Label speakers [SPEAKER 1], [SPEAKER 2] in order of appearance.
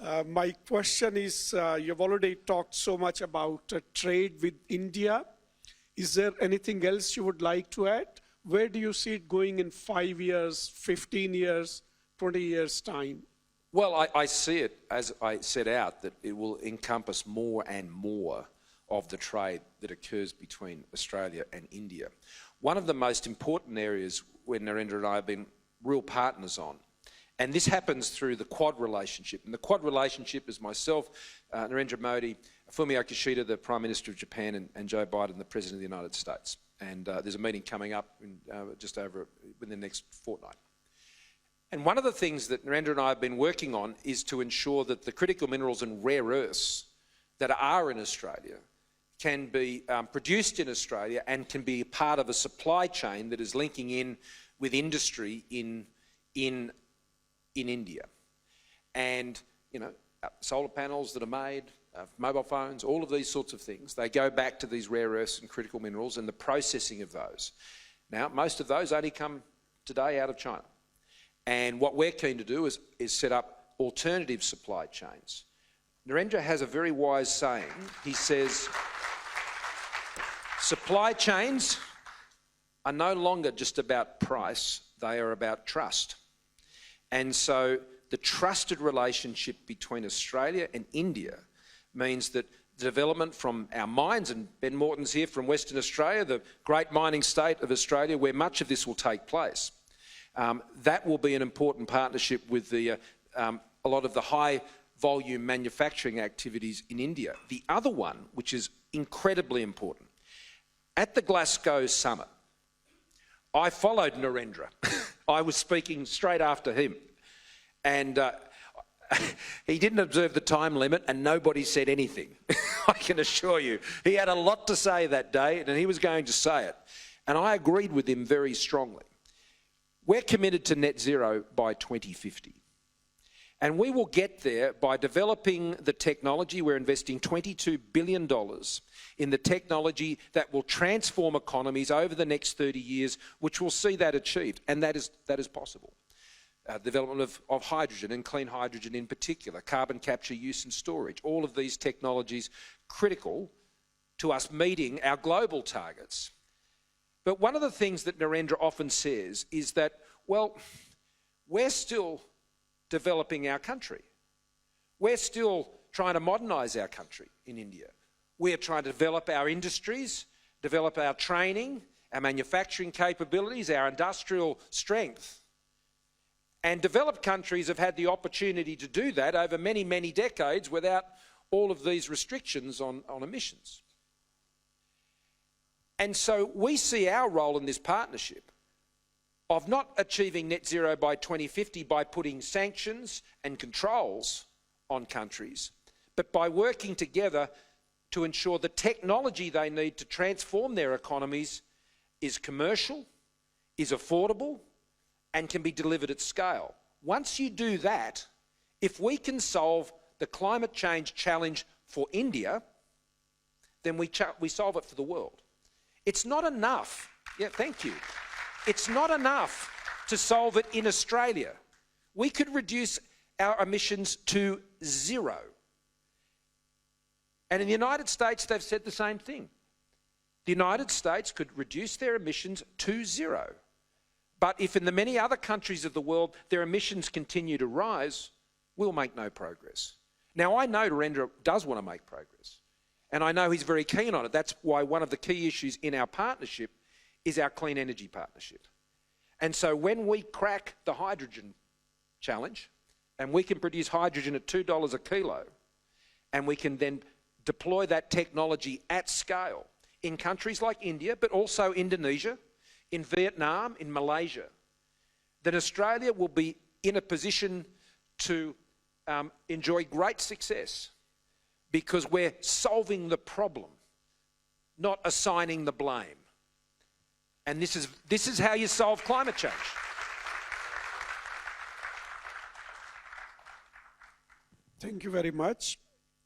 [SPEAKER 1] My question is, you've already talked so much about trade with India. Is there anything else you would like to add? Where do you see it going in 5 years, 15 years, 20 years' time?
[SPEAKER 2] Well, I see it, as I set out, that it will encompass more and more of the trade that occurs between Australia and India. One of the most important areas where Narendra and I have been real partners on, and this happens through the Quad relationship. And the Quad relationship is myself, Narendra Modi, Fumio Kishida, the Prime Minister of Japan, and Joe Biden, the President of the United States. And there's a meeting coming up in, just over within the next fortnight. And one of the things that Narendra and I have been working on is to ensure that the critical minerals and rare earths that are in Australia can be produced in Australia and can be part of a supply chain that is linking in with industry in India. And, you know, solar panels that are made, mobile phones, all of these sorts of things, they go back to these rare earths and critical minerals and the processing of those. Now, most of those only come today out of China. And what we're keen to do is set up alternative supply chains. Narendra has a very wise saying. He says, supply chains are no longer just about price, they are about trust. And so the trusted relationship between Australia and India means that the development from our mines, and Ben Morton's here from Western Australia, the great mining state of Australia, where much of this will take place. That will be an important partnership with a lot of the high volume manufacturing activities in India. The other one, which is incredibly important, at the Glasgow summit, I followed Narendra. I was speaking straight after him. And he didn't observe the time limit and nobody said anything. I can assure you. He had a lot to say that day and he was going to say it. And I agreed with him very strongly. We're committed to net zero by 2050. And we will get there by developing the technology. We're investing $22 billion in the technology that will transform economies over the next 30 years, which will see that achieved. And that is possible. Development of hydrogen and clean hydrogen in particular, carbon capture, use and storage, all of these technologies critical to us meeting our global targets. But one of the things that Narendra often says is that, well, we're still developing our country. We're still trying to modernise our country in India. We're trying to develop our industries, develop our training, our manufacturing capabilities, our industrial strength. And developed countries have had the opportunity to do that over many, many decades without all of these restrictions on emissions. And so we see our role in this partnership of not achieving net zero by 2050 by putting sanctions and controls on countries, but by working together to ensure the technology they need to transform their economies is commercial, is affordable, and can be delivered at scale. Once you do that, if we can solve the climate change challenge for India, then we solve it for the world. It's not enough, yeah, thank you. It's not enough to solve it in Australia. We could reduce our emissions to zero. And in the United States, they've said the same thing. The United States could reduce their emissions to zero. But if in the many other countries of the world their emissions continue to rise, we'll make no progress. Now, I know Narendra does want to make progress. And I know he's very keen on it. That's why one of the key issues in our partnership is our clean energy partnership. And so when we crack the hydrogen challenge, and we can produce hydrogen at $2 a kilo, and we can then deploy that technology at scale in countries like India, but also Indonesia, in Vietnam, in Malaysia, then Australia will be in a position to enjoy great success because we're solving the problem, not assigning the blame. And this is how you solve climate change.
[SPEAKER 1] Thank you very much.